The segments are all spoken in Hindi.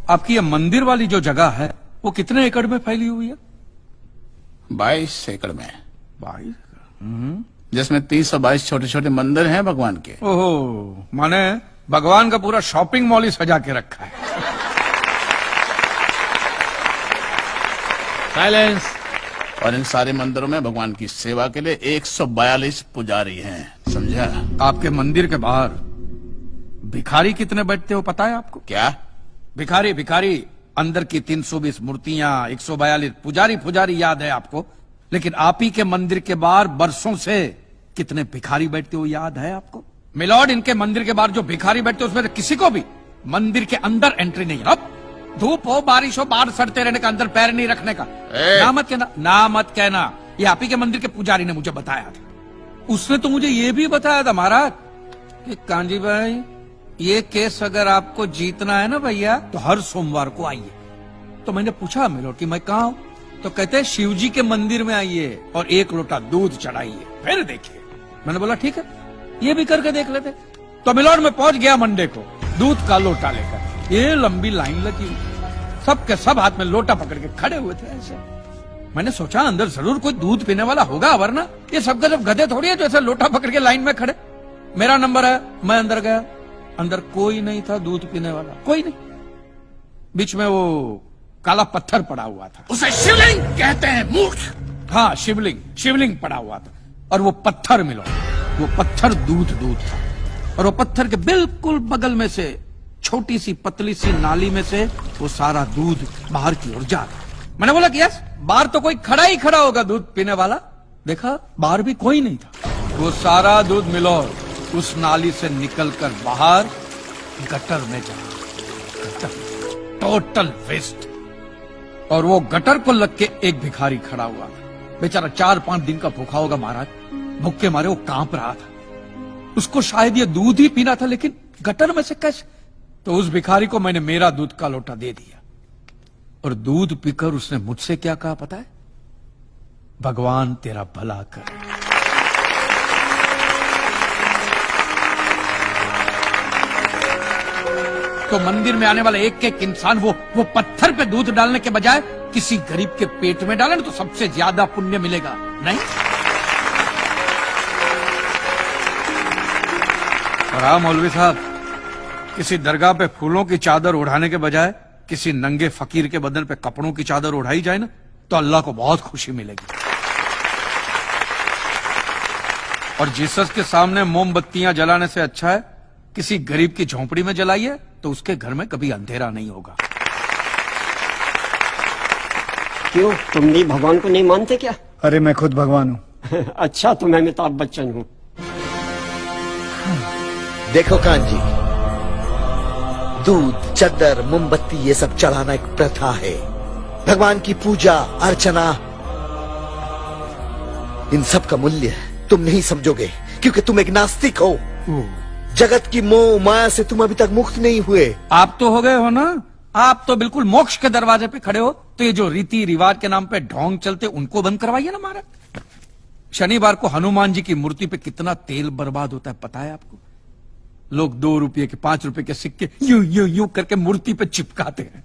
आपकी ये मंदिर वाली जो जगह है वो कितने एकड़ में फैली हुई है? 22 एकड़ में, 22। जिसमें 322 छोटे छोटे मंदिर हैं भगवान के। ओहो, माने भगवान का पूरा शॉपिंग मॉल ही सजा के रखा है। साइलेंस। और इन सारे मंदिरों में भगवान की सेवा के लिए 142 पुजारी हैं, समझा? आपके मंदिर के बाहर भिखारी कितने बैठते हो पता है आपको? क्या? भिखारी भिखारी अंदर की 320 मूर्तियां, 142 पुजारी याद है आपको, लेकिन आप ही के मंदिर के बाहर बरसों से कितने भिखारी बैठते हो याद है आपको? मिलॉर्ड, इनके मंदिर के बाहर जो भिखारी बैठते हो उसमें से किसी को भी मंदिर के अंदर एंट्री नहीं। अब धूप हो बारिश हो बाहर सड़ते रहने का, अंदर पैर नहीं रखने का। ना मत कहना, ना मत कहना। ये आप ही के मंदिर के पुजारी ने मुझे बताया था। उसने तो मुझे ये भी बताया था महाराज कि कांजी भाई, ये केस अगर आपको जीतना है ना भैया तो हर सोमवार को आइए। तो मैंने पूछा मिलॉर्ड कि मैं कहाँ हूं? तो कहते हैं शिव जी के मंदिर में आइए और 1 लोटा दूध चढ़ाइए, फिर देखिए। मैंने बोला ठीक है, ये भी करके देख लेते। तो मिलॉर्ड में पहुंच गया मंडे को दूध का लोटा लेकर। ये लंबी लाइन लगी, सबके सब हाथ में लोटा पकड़ के खड़े हुए थे ऐसे। मैंने सोचा अंदर जरूर कोई दूध पीने वाला होगा, वरना ये सबके सब गधे थोड़ी है जो ऐसे लोटा पकड़ के लाइन में खड़े। मेरा नंबर है, मैं अंदर गया, अंदर कोई नहीं था दूध पीने वाला, कोई नहीं। बीच में वो काला पत्थर पड़ा हुआ था, उसे शिवलिंग कहते हैं मूर्ख। हाँ शिवलिंग पड़ा हुआ था। और वो पत्थर मिलो, वो पत्थर दूध था। और वो पत्थर के बिल्कुल बगल में से छोटी सी पतली सी नाली में से वो सारा दूध बाहर की ओर जा रहा। मैंने बोला कि यस, बाहर तो कोई खड़ा ही खड़ा होगा दूध पीने वाला। देखा बाहर भी कोई नहीं था। वो सारा दूध मिलो उस नाली से निकलकर बाहर गटर में जा रहा, टोटल वेस्ट। और वो गटर को लग के एक भिखारी खड़ा हुआ था, बेचारा 4-5 दिन का भूखा होगा महाराज, भूख के मारे वो कांप रहा था। उसको शायद ये दूध ही पीना था, लेकिन गटर में से कैसे? तो उस भिखारी को मैंने मेरा दूध का लोटा दे दिया और दूध पीकर उसने मुझसे क्या कहा पता है? भगवान तेरा भला करे। तो मंदिर में आने वाला एक एक इंसान वो पत्थर पे दूध डालने के बजाय किसी गरीब के पेट में डाले तो सबसे ज्यादा पुण्य मिलेगा, नहीं? और हाँ मौलवी साहब, किसी दरगाह पे फूलों की चादर उड़ाने के बजाय किसी नंगे फकीर के बदन पे कपड़ों की चादर उड़ाई जाए ना तो अल्लाह को बहुत खुशी मिलेगी। और जीसस के सामने मोमबत्तियां जलाने से अच्छा है किसी गरीब की झोंपड़ी में जलाइए, तो उसके घर में कभी अंधेरा नहीं होगा। क्यों, तुम भी भगवान को नहीं मानते क्या? अरे मैं खुद भगवान हूँ। अच्छा, तो मैं अमिताभ बच्चन हूँ। देखो कांजी, दूध, चद्दर, मोमबत्ती ये सब चढ़ाना एक प्रथा है। भगवान की पूजा अर्चना, इन सब का मूल्य तुम नहीं समझोगे क्योंकि तुम एक नास्तिक हो। जगत की मोह माया से तुम अभी तक मुक्त नहीं हुए। आप तो हो गए हो ना, आप तो बिल्कुल मोक्ष के दरवाजे पे खड़े हो। तो ये जो रीति रिवाज के नाम पे ढोंग चलते उनको बंद करवाइए ना महाराज। शनिवार को हनुमान जी की मूर्ति पे कितना तेल बर्बाद होता है पता है आपको? लोग 2 रुपये के 5 रुपए के सिक्के यूं करके मूर्ति पे चिपकाते हैं।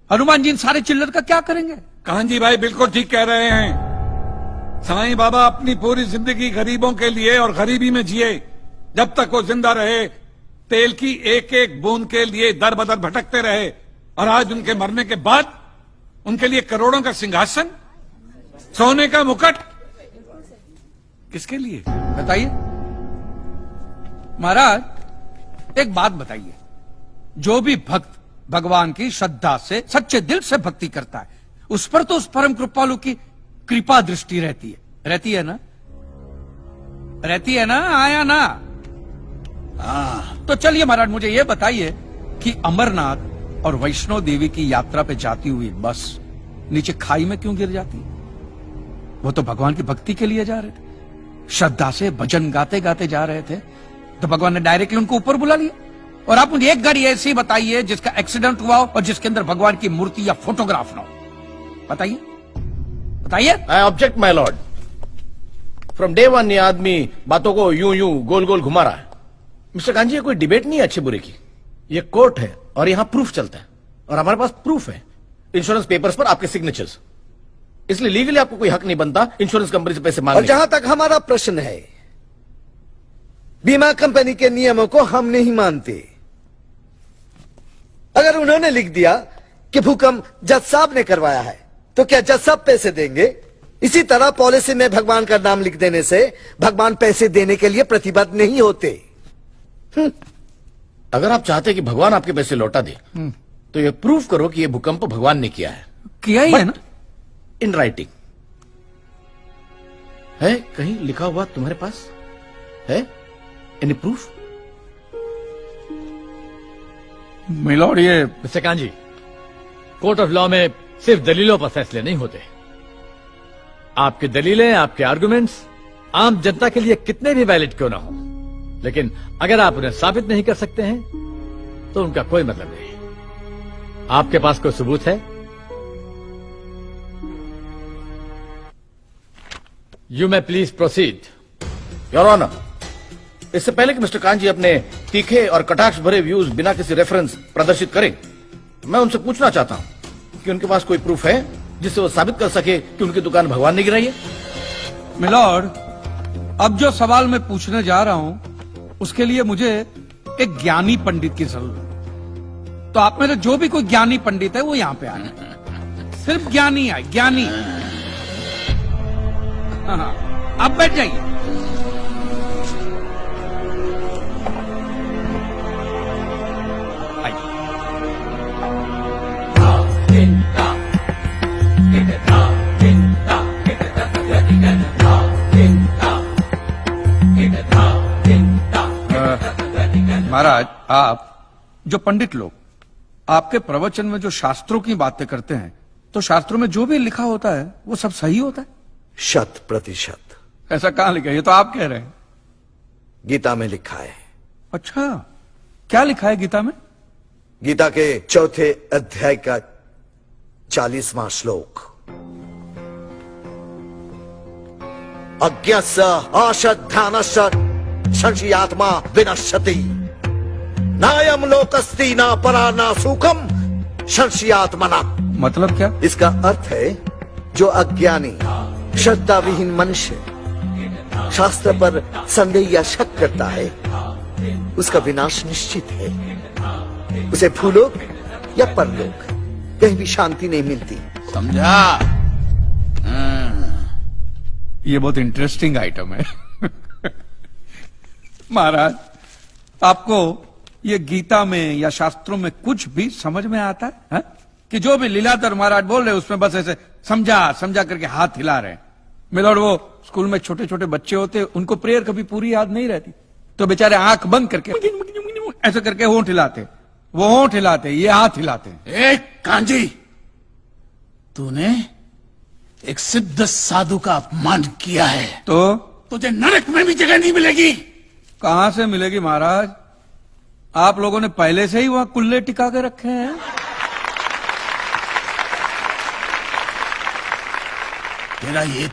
हनुमान जी इन सारे चिल्लर का क्या करेंगे? कांजी भाई बिल्कुल ठीक कह रहे हैं। साईं बाबा अपनी पूरी जिंदगी गरीबों के लिए और गरीबी में जिए। जब तक वो जिंदा रहे तेल की एक एक बूंद के लिए दर बदर भटकते रहे, और आज उनके मरने के बाद उनके लिए करोड़ों का सिंहासन, सोने का मुकुट, किसके लिए बताइए महाराज। एक बात बताइए, जो भी भक्त भगवान की श्रद्धा से सच्चे दिल से भक्ति करता है उस पर तो उस परम कृपालु की कृपा दृष्टि रहती है ना? रहती है ना? आया ना? तो चलिए महाराज मुझे ये बताइए कि अमरनाथ और वैष्णो देवी की यात्रा पे जाती हुई बस नीचे खाई में क्यों गिर जाती? वो तो भगवान की भक्ति के लिए जा रहे थे, श्रद्धा से भजन गाते गाते जा रहे थे, तो भगवान ने डायरेक्टली उनको ऊपर बुला लिया। और आप मुझे एक गाड़ी ऐसी बताइए जिसका एक्सीडेंट हुआ हो और जिसके अंदर भगवान की मूर्ति या फोटोग्राफ ना हो। बताइए बताइए। I object my Lord. From day 1 ये आदमी बातों को यूं गोल गोल घुमा रहा है। मिस्टर कांजी, ये कोई डिबेट नहीं है अच्छे बुरे की, ये कोर्ट है और यहां प्रूफ चलता है। और हमारे पास प्रूफ है, इंश्योरेंस पेपर्स पर आपके सिग्नेचर्स। इसलिए लीगली आपको कोई हक नहीं बनता इंश्योरेंस कंपनी से पैसे और मांगने जहां तक हमारा प्रश्न है, बीमा कंपनी के नियमों को हम नहीं मानते। अगर उन्होंने लिख दिया कि भूकंप जज साहब ने करवाया है, तो क्या जज साहब पैसे देंगे? इसी तरह पॉलिसी में भगवान का नाम लिख देने से भगवान पैसे देने के लिए प्रतिबद्ध नहीं होते। अगर आप चाहते कि भगवान आपके पैसे लौटा दे, तो ये प्रूफ करो कि ये भूकंप भगवान ने किया है, किया ही है ना। इन राइटिंग है, कहीं लिखा हुआ तुम्हारे पास है? Any proof? मिलॉर्ड, ये mister kanji, court of law में सिर्फ दलीलों पर फैसले नहीं होते। आपकी दलीलें, आपके आर्गुमेंट्स आम जनता के लिए कितने भी वैलिड क्यों ना हो, लेकिन अगर आप उन्हें साबित नहीं कर सकते हैं तो उनका कोई मतलब नहीं। आपके पास कोई सबूत है? You may please proceed. Your honour, इससे पहले कि मिस्टर कांजी अपने तीखे और कटाक्ष भरे व्यूज बिना किसी रेफरेंस प्रदर्शित करें, मैं उनसे पूछना चाहता हूं कि उनके पास कोई प्रूफ है जिससे वो साबित कर सके कि उनकी दुकान भगवान ने गिराई है? मिलॉर्ड, अब जो सवाल मैं पूछने जा रहा हूं उसके लिए मुझे एक ज्ञानी पंडित की जरूरत है। तो आप मेरे जो भी कोई ज्ञानी पंडित है वो यहां पे आए, सिर्फ ज्ञानी आए, ज्ञानी। हाँ, आप बैठ जाइए। महाराज, आप जो पंडित लोग आपके प्रवचन में जो शास्त्रों की बातें करते हैं, तो शास्त्रों में जो भी लिखा होता है वो सब सही होता है? 100%। ऐसा कहां लिखा है? ये तो आप कह रहे हैं। गीता में लिखा है। अच्छा, क्या लिखा है गीता में? गीता के 4थे अध्याय का 40वां श्लोक, अज्ञस्य अश्रद्धानस्य संशयात्मा विनश्यति, नायम लोकस्ति ना परा ना सुखम संशयात्मना। मतलब क्या? इसका अर्थ है, जो अज्ञानी श्रद्धा विहीन मनुष्य शास्त्र पर संदेह या शक करता है, उसका विनाश निश्चित है। उसे भूलोक या परलोक कहीं भी शांति नहीं मिलती। समझा? ये बहुत इंटरेस्टिंग आइटम है। महाराज, आपको ये गीता में या शास्त्रों में कुछ भी समझ में आता है, हा? कि जो भी लीलाधर महाराज बोल रहे उसमें बस ऐसे समझा समझा करके हाथ हिला रहे हैं? मिलॉर्ड, वो स्कूल में छोटे छोटे बच्चे होते, उनको प्रेयर कभी पूरी याद नहीं रहती, तो बेचारे आंख बंद करके ऐसे करके होंठ हिलाते, वो होंठ हिलाते, ये हाथ हिलाते। एक कांजी, तूने एक सिद्ध साधु का अपमान किया है, तो तुझे नरक में भी जगह नहीं मिलेगी। कहां से मिलेगी महाराज? आप लोगों ने पहले से ही वहां कुल्ले टिका के रखे हैं। तेरा ये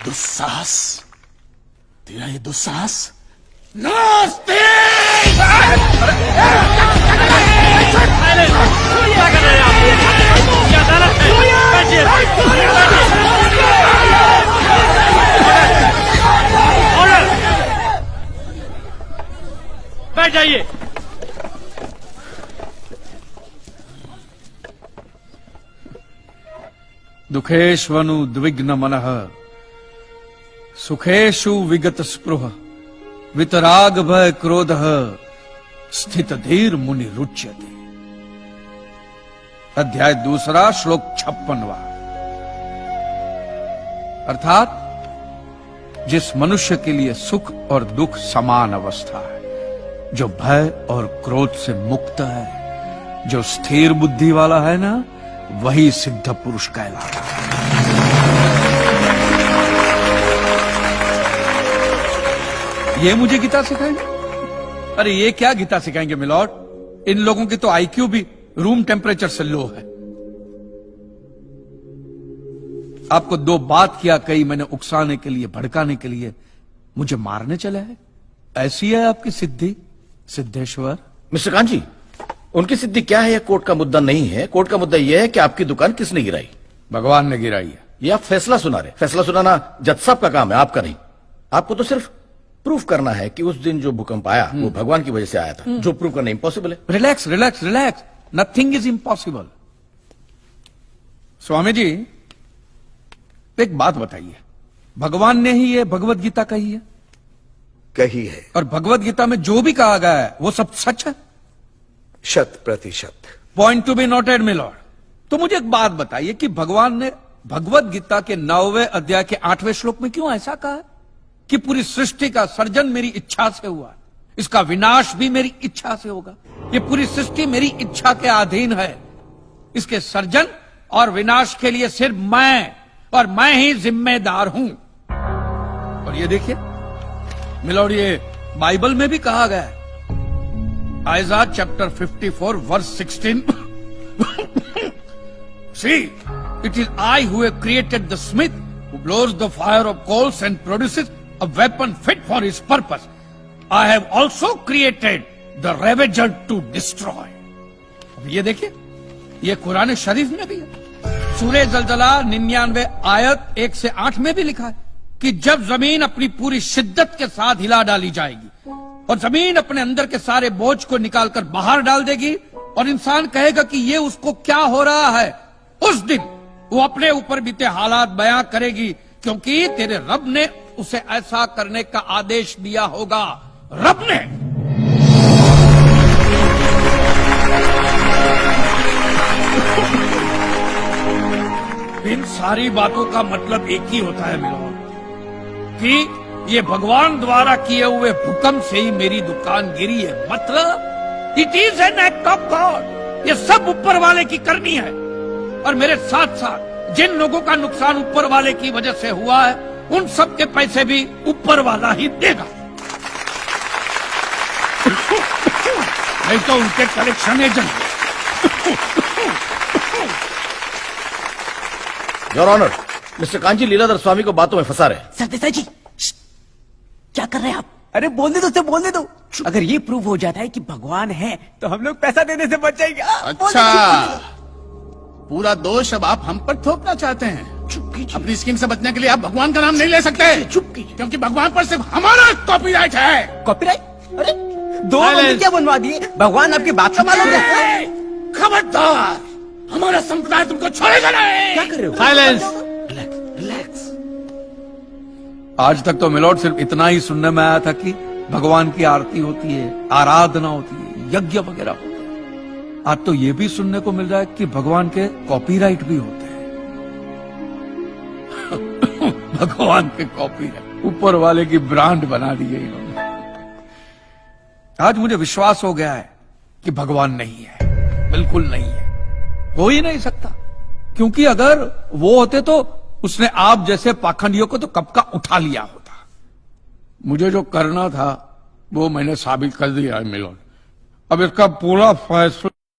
दुस्साहस नास्तिक! बैठ जाइए। दुखेष्वनु द्विग्न मनः सुखेषु विगत स्पृह वितराग भय क्रोध स्थित धीर मुनि रुच्यते। अध्याय 2 श्लोक 56वां। अर्थात जिस मनुष्य के लिए सुख और दुख समान अवस्था है, जो भय और क्रोध से मुक्त है, जो स्थिर बुद्धि वाला है ना, वही सिद्ध पुरुष कहलाता है। ये मुझे गीता सिखाएंगे? अरे ये क्या गीता सिखाएंगे मिलॉर्ड? इन लोगों की तो आईक्यू भी रूम टेम्परेचर से लो है। आपको 2 बात किया कही मैंने उकसाने के लिए, भड़काने के लिए, मुझे मारने चले हैं? ऐसी है आपकी सिद्धि सिद्धेश्वर? मिस्टर कांजी, उनकी सिद्धि क्या है, यह कोर्ट का मुद्दा नहीं है। कोर्ट का मुद्दा यह है कि आपकी दुकान किसने गिराई। भगवान ने गिराई है। ये आप फैसला सुना रहे। फैसला सुनाना जज साहब का काम है, आपका नहीं। आपको तो सिर्फ प्रूफ करना है कि उस दिन जो भूकंप आया वो भगवान की वजह से आया था, जो प्रूफ करना इम्पॉसिबल है। Relax relax relax, nothing is impossible. Swami ji एक बात बताइए, भगवान ने ही ये भगवत गीता कही है, कही है, और भगवत गीता में जो भी कहा गया है वो सब सच है? 100%। Point to be noted milord. तो मुझे एक बात बताइए कि भगवान ने भगवत गीता के 9वें अध्याय के 8वें श्लोक में क्यों ऐसा कहा है कि पूरी सृष्टि का सर्जन मेरी इच्छा से हुआ, इसका विनाश भी मेरी इच्छा से होगा, ये पूरी सृष्टि मेरी इच्छा के अधीन है, इसके सर्जन और विनाश के लिए सिर्फ मैं और मैं ही जिम्मेदार हूं। और ये देखिए मिलॉर्ड, ये बाइबल में भी कहा गया है, Aiza chapter 54 verse 16 See, it is I who have created the smith who blows the fire of coals and produces a weapon fit for his purpose. I have also created the ravager to destroy. अब ये देखिए, ये कुरान शरीफ में भी है। सूरह जलजला 99 आयत 1 से 8 में भी लिखा है कि जब जमीन अपनी पूरी शिद्दत के साथ हिला डाली जाएगी और जमीन अपने अंदर के सारे बोझ को निकालकर बाहर डाल देगी और इंसान कहेगा कि ये उसको क्या हो रहा है, उस दिन वो अपने ऊपर बीते हालात बयां करेगी, क्योंकि तेरे रब ने उसे ऐसा करने का आदेश दिया होगा। रब ने। इन सारी बातों का मतलब एक ही होता है मिलोन, कि ये भगवान द्वारा किए हुए भूकंप से ही मेरी दुकान गिरी है। मतलब it is an act of God. ये सब ऊपर वाले की करनी है, और मेरे साथ साथ जिन लोगों का नुकसान ऊपर वाले की वजह से हुआ है उन सब के पैसे भी ऊपर वाला ही देगा, नहीं तो उनके collection agent. Your honour, mister Kanchi Leeladhar Swami को बातों में फंसा रहे। सरदेसाई जी, क्या कर रहे हैं आप? अरे बोलने दो, उससे बोलने दो। अगर ये प्रूव हो जाता है कि भगवान है तो हम लोग पैसा देने से बच जाएंगे। अच्छा, पूरा दोष अब आप हम पर थोपना चाहते हैं। अपनी स्कीम से बचने के लिए आप भगवान का नाम नहीं ले सकते, क्योंकि भगवान पर सिर्फ हमारा कॉपीराइट है। कॉपीराइट? अरे 2 मंदिर क्या बनवा दिए? भगवान आपके बाप का मालूम है? खबरदार, हमारा संप्रदाय तुमको छोड़ेगा नहीं। क्या कर रहे हो? साइलेंस। रिलैक्स। आज तक तो मिलॉर्ड सिर्फ इतना ही सुनने में आया था कि भगवान की आरती होती है, आराधना होती है, यज्ञ वगैरह होता है। आज तो ये भी सुनने को मिल रहा है कि भगवान के कॉपीराइट भी होते हैं। भगवान के कॉपीराइट ऊपर वाले की ब्रांड बना दी है इन्होंने। आज मुझे विश्वास हो गया है कि भगवान नहीं है, बिल्कुल नहीं है, हो ही नहीं सकता, क्योंकि अगर वो होते तो उसने आप जैसे पाखंडियों को तो कब का उठा लिया होता। मुझे जो करना था वो मैंने साबित कर दिया है मिलोन। अब इसका पूरा फैसला